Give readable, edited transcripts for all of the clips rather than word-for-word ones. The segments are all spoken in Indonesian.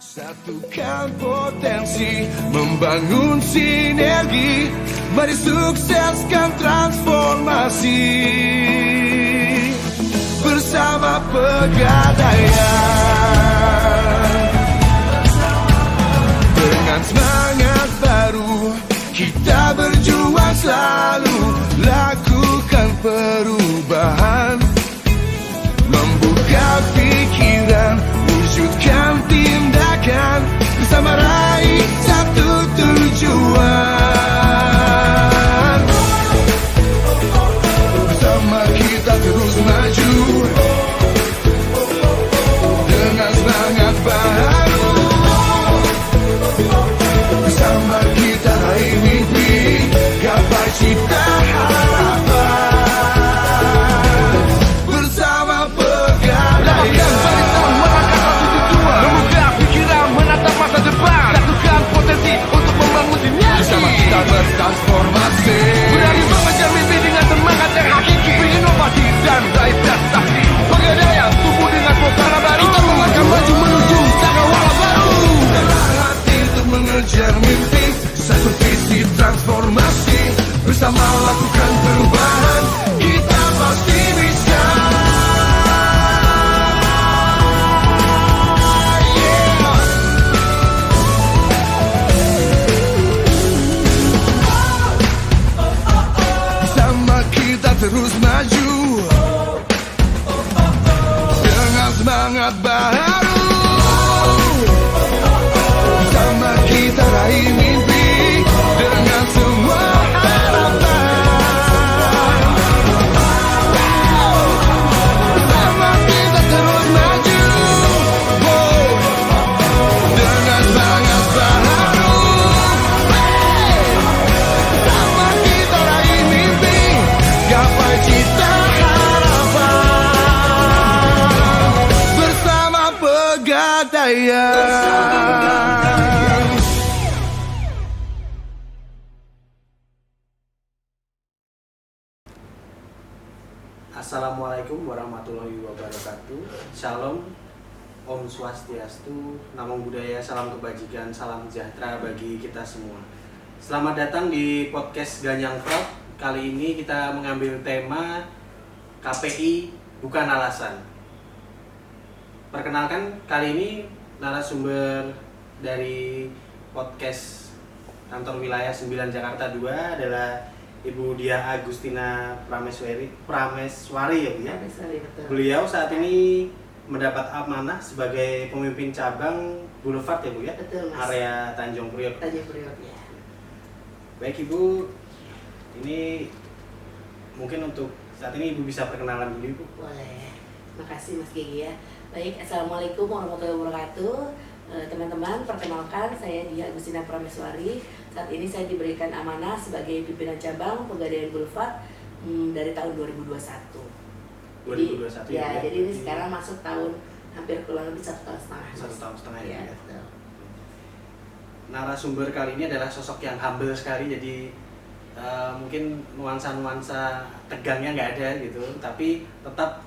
Satukan potensi, membangun sinergi, mari sukseskan transformasi bersama Pegadaian. Dengan semangat baru, kita berjuang selalu, lakukan perubahan, membuka pikiran, wujudkan tindakan, bersama raih satu tujuan. Bersama kita terus maju, dengan semangat baru, bersama kita raih mimpi, gapai cita harapan, bersama Pegadaian. Membuka pikiran, menatap masa depan, satukan potensi untuk membangun sinergi. Bersama kita bertransformasi, berani mengejar mimpi dengan semangat yang hakiki, berinovasi dan raih prestasi. Pegadaian tumbuh dengan suasana baru, kita melangkah maju menuju cakrawala baru. dengan hati untuk mengejar mimpi, satu visi transformasi, bersama lakukan perubahan, kita pasti bisa. Bersama kita terus maju, dengan semangat baru, bersama kita raih mimpi, dengan semua harapan. Bersama kita terus maju, dengan semangat baru, bersama kita raih mimpi, gapai cita harapan, bersama Pegadaian. Assalamualaikum warahmatullahi wabarakatuh. Shalom, Om Swastiastu, Namo Buddhaya, salam kebajikan, salam sejahtera bagi kita semua. Selamat datang di podcast Ganyang Prod. Kali ini kita mengambil tema KPI bukan alasan. Perkenalkan, kali ini narasumber dari podcast kantor wilayah 9 Jakarta 2 adalah Ibu Diah Agustina Prameswari ya Bu ya. Prameswari, betul. Beliau saat ini mendapat amanah sebagai pemimpin cabang Boulevard ya Bu ya. Betul, Mas. Area Tanjung Priok. Tanjung Priok ya. Baik Ibu, ini mungkin untuk saat ini Ibu bisa perkenalan dulu Ibu. Boleh. Makasih Mas Gigi ya. Baik, Assalamualaikum warahmatullahi wabarakatuh. Teman-teman, perkenalkan saya Diah Agustina Prameswari. Saat ini saya diberikan amanah sebagai pimpinan cabang Pegadaian Boulevard dari tahun 2021. 2021 ya. Jadi ini sekarang masuk tahun hampir kurang lebih 1 tahun setengah. 1 tahun setengah ya. ya. Betul. Narasumber kali ini adalah sosok yang humble sekali, jadi mungkin nuansa-nuansa tegangnya nggak ada gitu, tapi tetap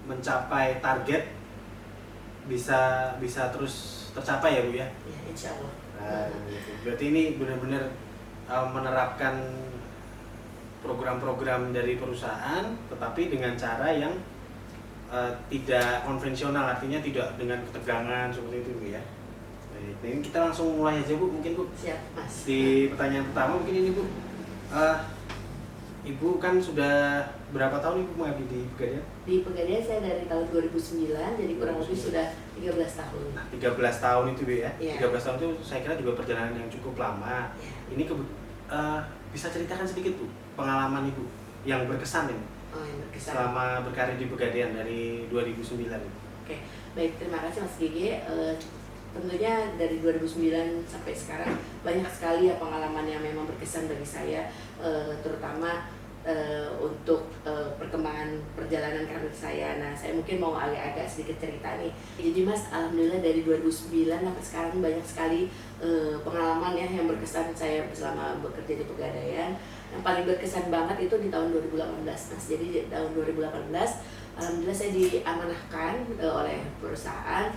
mencapai target bisa terus tercapai ya Bu ya. Ya, insya Allah. Nah, gitu. Berarti ini benar-benar menerapkan program-program dari perusahaan, tetapi dengan cara yang tidak konvensional, artinya tidak dengan ketegangan seperti itu Bu ya. Baik, nah, ini kita langsung mulai aja Bu, mungkin Bu. Siap Mas. Di pertanyaan pertama mungkin ini Bu, Ibu kan sudah berapa tahun Ibu mengabdi di Pegadaian? Di Pegadaian saya dari tahun 2009, jadi kurang lebih sudah 13 tahun. Nah, 13 tahun itu Bu ya. Iya. 13 tahun itu saya kira juga perjalanan yang cukup lama. Ya. Ini bisa ceritakan sedikit Bu pengalaman Ibu yang berkesan ini Oh, yang berkesan. selama berkarir di Pegadaian dari 2009 ini. Oke, baik, terima kasih Mas Gigi. Tentunya dari 2009 sampai sekarang banyak sekali ya pengalaman yang memang berkesan bagi saya, terutama untuk perkembangan perjalanan karir saya. Nah, saya mungkin mau agak sedikit cerita nih. Jadi Mas, alhamdulillah dari 2009 sampai sekarang banyak sekali pengalaman ya yang berkesan saya selama bekerja di Pegadaian. Yang paling berkesan banget itu di tahun 2018 Mas. Jadi di tahun 2018 alhamdulillah saya diamanahkan oleh perusahaan.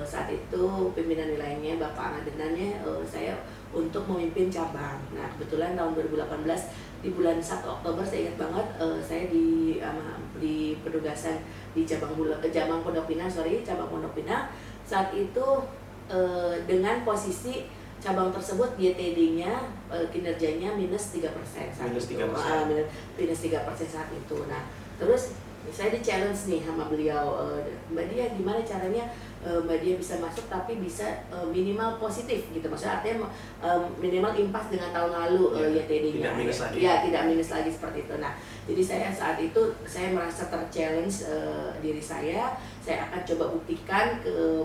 Saat itu pimpinan wilayahnya Bapak Adenannya saya untuk memimpin cabang. Nah, kebetulan tahun 2018 di bulan 1 Oktober saya ingat banget saya di penugasan di cabang Pondok Pinang. Saat itu dengan posisi cabang tersebut YTD-nya kinerjanya minus 3% saat Minus itu. 3%. Minus 3% saat itu. Nah, terus saya di-challenge nih sama beliau, Mbak Dia gimana caranya Mbak Dia bisa masuk tapi bisa minimal positif gitu. Maksudnya artinya minimal impas dengan tahun lalu YTD-nya. Tidak minus lagi. Ya, tidak minus lagi seperti itu. Nah, jadi saya saat itu saya merasa ter-challenge diri saya akan coba buktikan ke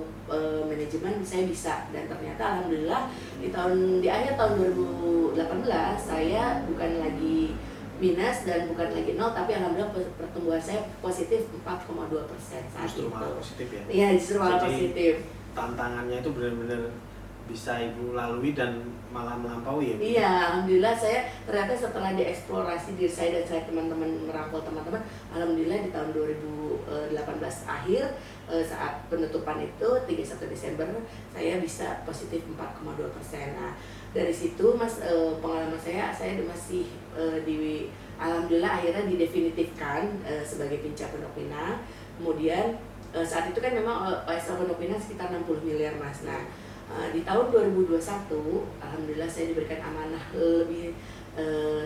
manajemen saya bisa, dan ternyata alhamdulillah di akhir tahun 2018 saya bukan lagi minus dan bukan lagi nol, tapi alhamdulillah pertumbuhan saya positif 4,2% saat Justru itu. malah positif ya. Iya, justru malah Jadi, positif. Tantangannya itu benar-benar bisa Ibu lalui dan malah melampaui ya, Bu? Iya, alhamdulillah saya ternyata setelah dieksplorasi diri saya dan saya teman-teman merangkul teman-teman, alhamdulillah di tahun 2018 akhir saat penutupan itu 31 Desember saya bisa positif 4,2%. Nah, dari situ Mas pengalaman saya masih alhamdulillah akhirnya didefinitifkan sebagai Pinca Pondok Pinang. Kemudian saat itu kan memang OSL Pondok Pinang sekitar 60 miliar Mas. Nah, di tahun 2021 alhamdulillah saya diberikan amanah lebih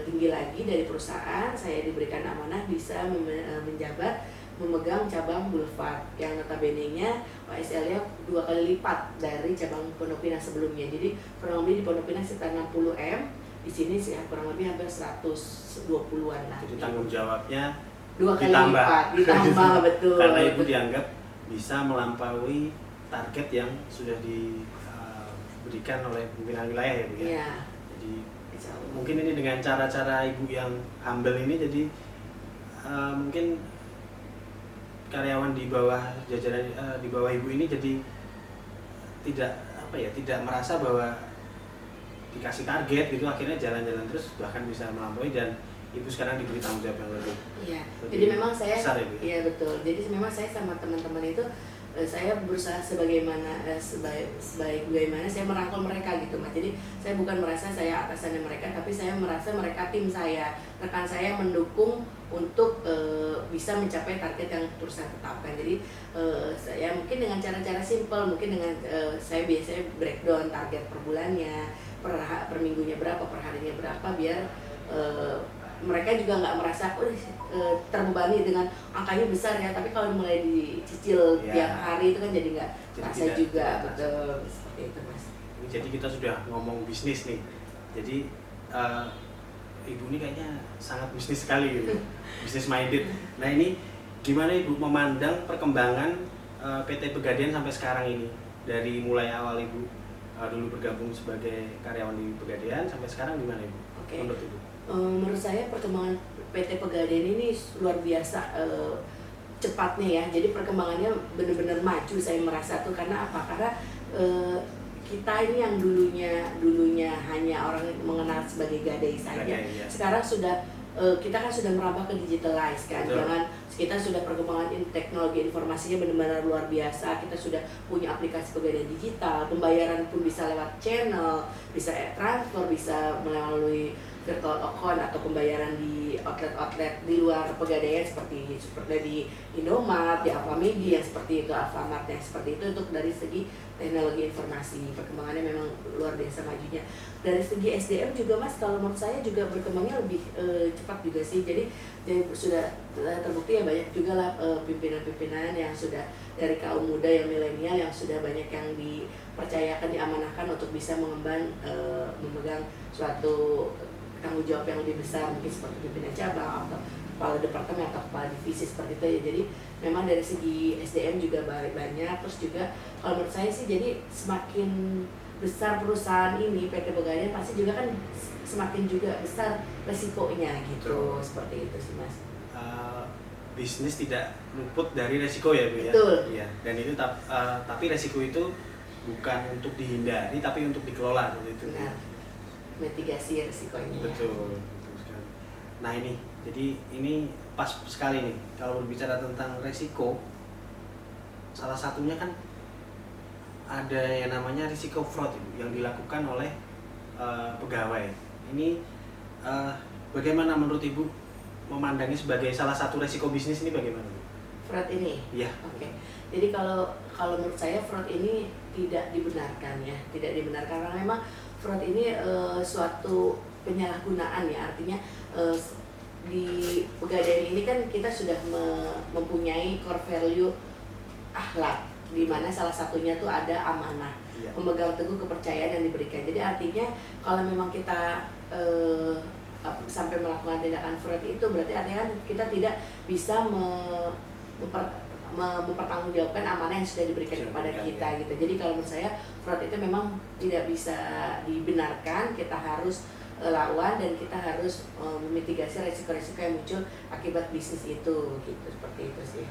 tinggi lagi dari perusahaan. Saya diberikan amanah bisa menjabat memegang cabang Boulevard yang notabene-nya OSL-nya 2 kali lipat dari cabang Pondok Pinang sebelumnya. Jadi kurang lebih di Pondok Pinang sekitar 60 M, di sini sih kurang lebih hampir 120-an lah. Jadi tanggung jawabnya 2 kali ditambah. lipat, ditambah betul. Karena Ibu dianggap bisa melampaui target yang sudah diberikan oleh pimpinan wilayah ya, Bu ya. Iya. Jadi Insya Allah. mungkin ini dengan cara-cara Ibu yang humble ini, jadi mungkin karyawan di bawah jajaran di bawah Ibu ini jadi tidak merasa bahwa dikasih target gitu akhirnya jalan-jalan terus, bahkan bisa melampaui, dan Ibu sekarang diberi tanggung jawab yang lebih. Iya. Jadi memang saya besar ya, Bu? Iya betul. Jadi memang saya sama teman-teman itu saya berusaha sebagaimana bagaimana saya merangkul mereka gitu Mas. Jadi saya bukan merasa saya atasannya mereka, tapi saya merasa mereka tim saya, rekan saya mendukung untuk bisa mencapai target yang perusahaan tetapkan. Jadi saya mungkin dengan cara-cara simpel, mungkin dengan saya biasanya breakdown target per bulannya, per minggunya berapa, per harinya berapa, biar mereka juga nggak merasa terbebani dengan angkanya besar ya, tapi kalau mulai dicicil tiap hari itu kan jadi nggak terasa juga. Betul, seperti itu Mas. Jadi kita sudah ngomong bisnis nih, jadi Ibu ini kayaknya sangat bisnis sekali gitu, bisnis minded. Nah, ini gimana Ibu memandang perkembangan PT Pegadaian sampai sekarang ini, dari mulai awal Ibu dulu bergabung sebagai karyawan di Pegadaian sampai sekarang gimana Ibu? Oke. Menurut Ibu? Menurut saya perkembangan PT Pegadaian ini luar biasa cepatnya ya. Jadi perkembangannya benar-benar maju, saya merasa tuh. Karena apa? Karena kita ini yang dulunya hanya orang mengenal sebagai gadai saja. Iya. Sekarang sudah kita kan sudah merambah ke digitalize kan. Betul. Jangan kita sudah perkembangan teknologi informasinya benar-benar luar biasa. Kita sudah punya aplikasi Pegadaian digital, pembayaran pun bisa lewat channel, bisa transfer, bisa melalui virtual account atau pembayaran di outlet-outlet di luar Pegadaian seperti di Indomaret, di Alfamidi yang seperti itu, Alfamart yang seperti itu. Untuk dari segi teknologi informasi perkembangannya memang luar biasa majunya. Dari segi SDM juga Mas, kalau menurut saya juga berkembangnya lebih cepat juga sih. Jadi sudah terbukti ya, banyak juga lah pimpinan-pimpinan yang sudah dari kaum muda yang milenial yang sudah banyak yang dipercayakan, diamanahkan untuk bisa memegang suatu tanggung jawab yang lebih besar, mungkin seperti pimpinan cabang atau kepala departemen atau kepala divisi seperti itu ya. Jadi memang dari segi SDM juga banyak. Terus juga kalau menurut saya sih jadi semakin besar perusahaan ini PT Pegadaian pasti juga kan semakin juga besar resikonya gitu. Betul. Seperti itu sih Mas. Bisnis tidak luput dari resiko ya Bu ya. Betul. Iya. Dan itu tapi resiko itu bukan untuk dihindari tapi untuk dikelola seperti itu. Benar. Mitigasi resikonya. Betul sekali. Nah jadi ini pas sekali nih kalau berbicara tentang resiko. Salah satunya kan ada yang namanya risiko fraud Ibu, yang dilakukan oleh pegawai. Ini bagaimana menurut Ibu memandangnya sebagai salah satu resiko bisnis ini bagaimana Bu? Fraud ini? Iya. Oke. Jadi kalau menurut saya fraud ini tidak dibenarkan ya, tidak dibenarkan karena memang fraud ini suatu penyalahgunaan ya, artinya di Pegadaian ini kan kita sudah mempunyai core value akhlak, di mana salah satunya tuh ada amanah, Iya. memegang teguh kepercayaan yang diberikan. Jadi artinya kalau memang kita sampai melakukan tindakan fraud itu berarti artinya kan kita tidak bisa mempertanggungjawabkan amanah yang sudah diberikan kepada kita gitu. Jadi kalau menurut saya fraud itu memang tidak bisa dibenarkan, kita harus lawan dan kita harus memitigasi resiko-resiko yang muncul akibat bisnis itu gitu, seperti itu sih.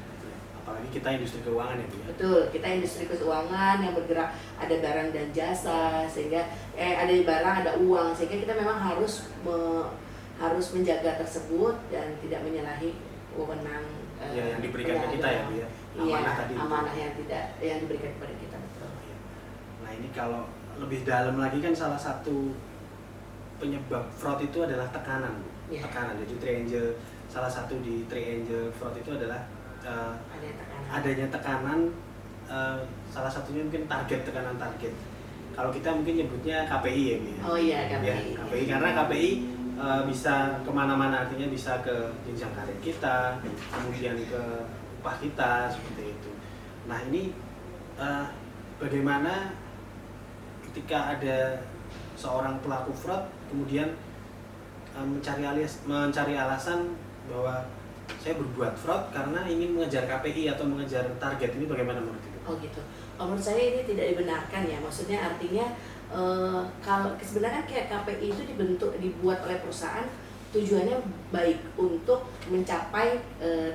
Apalagi kita industri keuangan ya Bu ya. Betul, kita industri keuangan yang bergerak ada barang dan jasa sehingga ada barang ada uang sehingga kita memang harus menjaga tersebut dan tidak menyalahi wewenang yang diberikan ke kita ya Bu ya. Amanah tadi. Amanah yang diberikan kepada kita, betul. Nah ini kalau lebih dalam lagi kan salah satu penyebab fraud itu adalah tekanan Bu. Ya. Tekanan. Jadi salah satu di triangle fraud itu adalah adanya tekanan, salah satunya mungkin tekanan target. Kalau kita mungkin nyebutnya KPI ya Bu ya. Oh iya, KPI. Ya, KPI karena KPI bisa kemana-mana, artinya bisa ke jenjang karir kita, kemudian ke upah kita seperti itu. Nah ini bagaimana ketika ada seorang pelaku fraud kemudian mencari alasan bahwa saya berbuat fraud karena ingin mengejar KPI atau mengejar target, ini bagaimana menurut Ibu? Oh gitu. Menurut saya ini tidak dibenarkan ya, maksudnya artinya kalau sebenarnya kayak KPI itu dibuat oleh perusahaan tujuannya baik untuk mencapai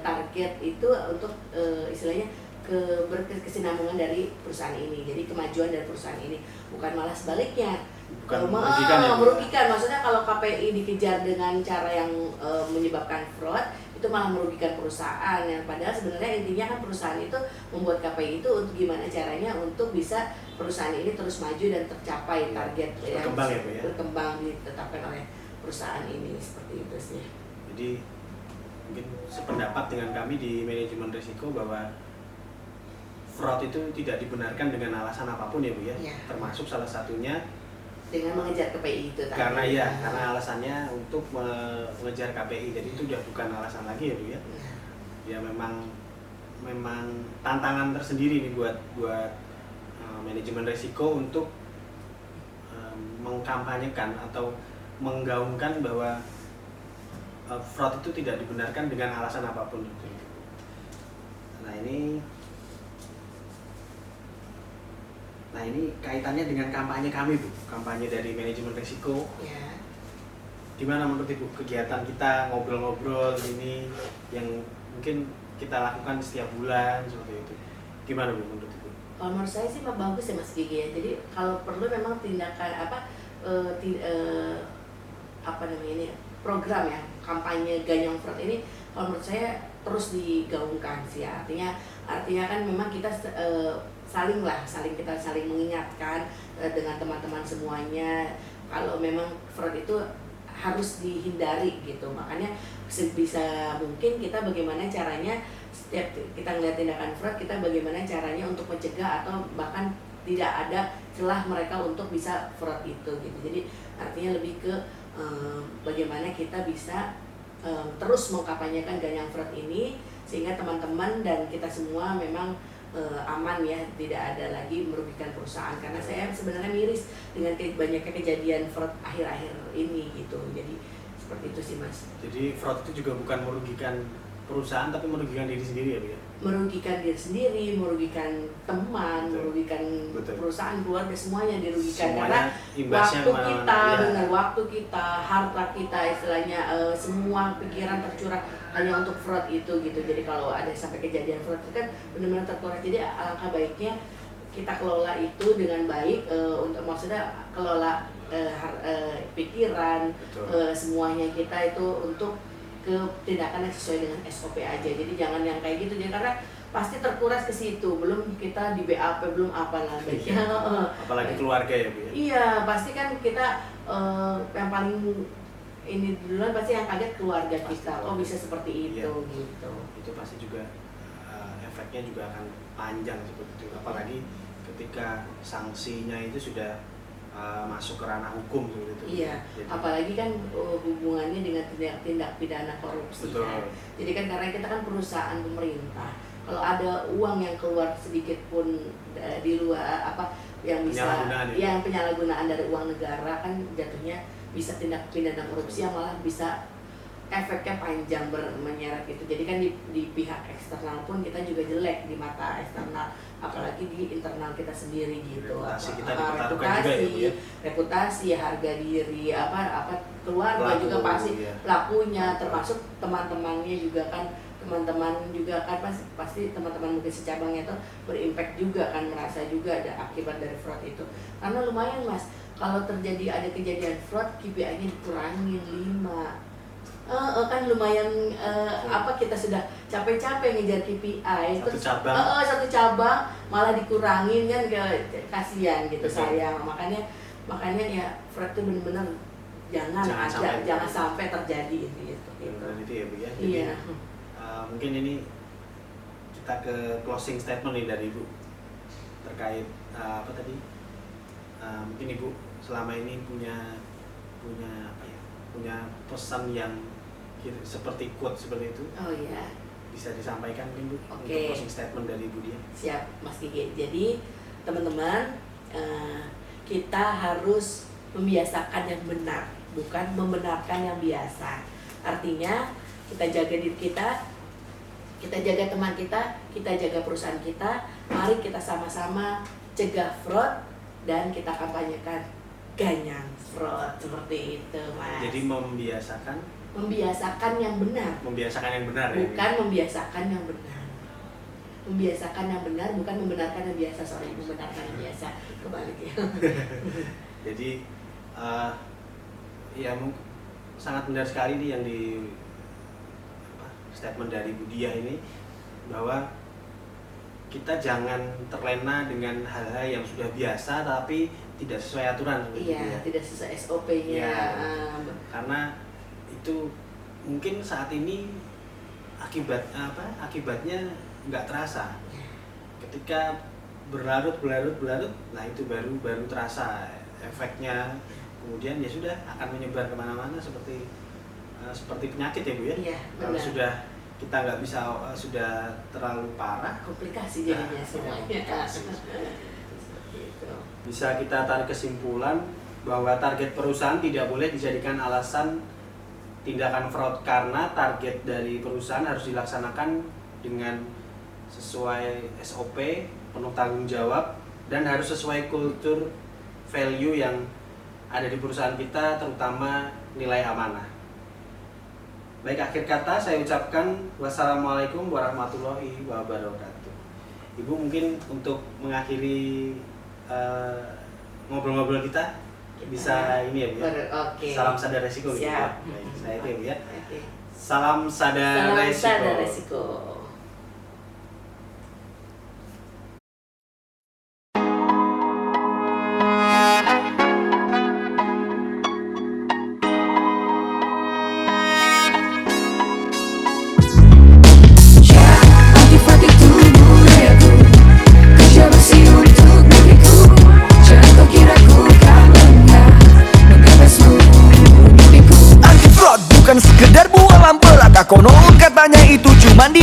target itu untuk istilahnya berkesinambungan dari perusahaan ini, jadi kemajuan dari perusahaan ini, bukan malah sebaliknya. Bukan merugikan ya, merugikan. Maksudnya kalau KPI dikejar dengan cara yang menyebabkan fraud itu malah merugikan perusahaan, yang padahal sebenarnya intinya kan perusahaan itu membuat KPI itu untuk gimana caranya untuk bisa perusahaan ini terus maju dan tercapai target yang berkembang ditetapkan oleh perusahaan ini, seperti itu sih. Jadi mungkin sependapat dengan kami di manajemen risiko bahwa fraud itu tidak dibenarkan dengan alasan apapun ya Bu ya, termasuk salah satunya dengan mengejar KPI itu tadi. Karena alasannya untuk mengejar KPI, jadi itu sudah bukan alasan lagi ya Bu ya. Ya memang tantangan tersendiri nih buat manajemen risiko untuk mengkampanyekan atau menggaungkan bahwa fraud itu tidak dibenarkan dengan alasan apapun. Nah ini kaitannya dengan kampanye kami Bu, kampanye dari manajemen risiko. Ya. Gimana menurut Ibu kegiatan kita ngobrol-ngobrol ini yang mungkin kita lakukan setiap bulan seperti itu? Gimana Bu menurut Ibu? Kalau menurut saya sih bagus ya Mas Gigi ya. Jadi kalau perlu memang tindakan program ya kampanye ganyang fraud ini kalau menurut saya terus digaungkan sih ya. Artinya kan memang kita saling mengingatkan dengan teman-teman semuanya kalau memang fraud itu harus dihindari gitu. Makanya sebisa mungkin kita bagaimana caranya setiap kita melihat tindakan fraud, kita bagaimana caranya untuk mencegah atau bahkan tidak ada celah mereka untuk bisa fraud itu gitu. Jadi artinya lebih ke bagaimana kita bisa terus mengkampanyekan ganyang fraud ini sehingga teman-teman dan kita semua memang aman ya, tidak ada lagi merugikan perusahaan. Karena saya sebenarnya miris dengan banyaknya kejadian fraud akhir-akhir ini gitu. Jadi seperti itu sih Mas. Jadi fraud itu juga bukan merugikan perusahaan tapi merugikan diri sendiri ya Bu ya? merugikan diri sendiri, merugikan teman, Betul. merugikan Betul. perusahaan, keluarga, semuanya dirugikan Semuanya karena imbasnya waktu kemana-mana, kita, ya. dengan waktu kita, harta kita, istilahnya semua pikiran tercurah hanya untuk fraud itu gitu. Jadi kalau ada sampai kejadian fraud itu kan benar-benar terkuras. Jadi alangkah baiknya kita kelola itu dengan baik, untuk maksudnya kelola pikiran, Betul. semuanya kita itu untuk ke tindakan yang sesuai dengan SOP aja. Jadi jangan yang kayak gitu, jadi karena pasti terkuras ke situ. Belum kita di BAP, belum apa lagi. Apalagi keluarga ya Bu ya. Iya, pasti kan kita yang paling ini duluan pasti yang kaget keluarga Pasti kita. keluarga. Kok bisa seperti itu Iya. gitu. Itu pasti juga efeknya juga akan panjang seperti itu. Apalagi ketika sanksinya itu sudah masuk ke ranah hukum seperti itu. Iya, Jadi, apalagi kan hubungannya dengan tindak pidana korupsi. Betul. Kan. Jadi kan karena kita kan perusahaan pemerintah, kalau ada uang yang keluar sedikit pun di luar apa yang bisa, Penyalahgunaan ya? yang penyalahgunaan dari uang negara kan jatuhnya bisa tindak pidana korupsi yang malah bisa efeknya panjang menyeret gitu. Jadi kan di pihak eksternal pun kita juga jelek di mata eksternal, apalagi di internal kita sendiri gitu. Reputasi kita reputasi, dipertaruhkan juga ya, Bu, ya? reputasi, harga diri, apa keluarga Pelaku, juga pasti ya. pelakunya, termasuk teman-temannya juga kan, teman-teman juga kan pasti teman-teman mungkin secabangnya itu berimpact juga kan, merasa juga ada akibat dari fraud itu. Karena lumayan Mas, kalau terjadi ada kejadian fraud KPI-nya dikurangin 5. Kan lumayan apa kita sudah capek-capek ngejar KPI Satu terus cabang. satu cabang malah dikurangin kan, kasihan gitu. Betul. Sayang, makanya ya fraud itu benar-benar jangan sampai terjadi gitu. benar itu ya Bu ya. Jadi, Iya. mungkin ini kita ke closing statement nih dari Ibu terkait apa tadi? Mungkin Ibu selama ini punya apa ya? Punya pesan yang seperti quote seperti itu, Oh iya. bisa disampaikan mungkin Bu Oke. untuk closing statement dari Ibu dia. Siap Mas Gigi. Jadi teman-teman, kita harus membiasakan yang benar, bukan membenarkan yang biasa. Artinya kita jaga diri kita jaga teman kita jaga perusahaan kita. Mari kita sama-sama cegah fraud dan kita kampanyekan ganyang fraud, seperti itu Mas. Jadi Membiasakan yang benar, membiasakan yang benar ya. bukan membiasakan yang benar. Membiasakan yang benar, bukan membenarkan yang biasa. Sorry, membenarkan yang biasa. Kebalik ya. Jadi ya sangat benar sekali nih yang di statement dari Bu Dia ini, bahwa kita jangan terlena dengan hal-hal yang sudah biasa tapi tidak sesuai aturan seperti itu Iya, ya. tidak sesuai SOP-nya. Iya. Karena itu mungkin saat ini akibatnya nggak terasa. Ketika berlarut, nah itu baru terasa efeknya. Kemudian ya sudah akan menyebar kemana-mana seperti penyakit ya Bu ya. Iya, Kalau benar. sudah kita nggak bisa, sudah terlalu parah, Komplikasi jadinya Nah, semuanya. komplikasi. Gitu. bisa kita tarik kesimpulan bahwa target perusahaan tidak boleh dijadikan alasan tindakan fraud, karena target dari perusahaan harus dilaksanakan dengan sesuai SOP, penuh tanggung jawab, dan harus sesuai kultur value yang ada di perusahaan kita, terutama nilai amanah. Baik, akhir kata saya ucapkan wassalamualaikum warahmatullahi wabarakatuh. Ibu mungkin untuk mengakhiri ngobrol-ngobrol kita bisa ini ya Bu ya? Oke. Salam sadar resiko gitu ya. Siap. Baik, saya itu ya Bu ya. Oke. Salam sadar Salam resiko. sadar resiko. Antifati tubuh budayaku, kerja bersih untuk negeriku. Jangan kau kira ku kan lengah menggabasmu diriku. Anti fraud bukan sekedar bualan belaka, konon katanya itu cuman di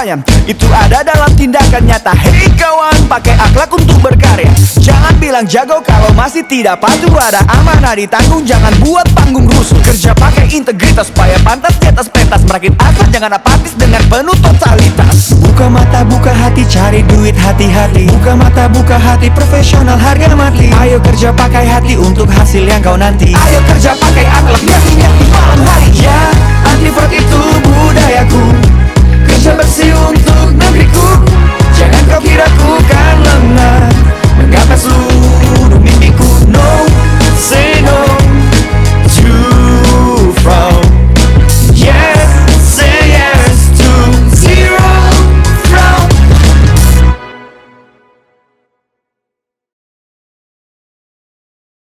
budaya, itu ada dalam tindakan nyata. Hei kawan, pakai akhlak untuk berkarya. Jangan bilang jago kalau masih tidak patuh. Ada amanah ditanggung, jangan buat panggung rusuh. Kerja pakai integritas supaya pantas di atas pentas. Merakit asal, jangan apatis dengan penuh totalitas. Buka mata, buka hati, cari duit hati-hati. Buka mata, buka hati, profesional harga mati. Ayo kerja pakai hati untuk hasil yang kau nanti. Ayo kerja pakai akhlak, nyati-nyati malam hari. Ya, anti fraud itu budayaku. Kerja bersih untuk negeriku.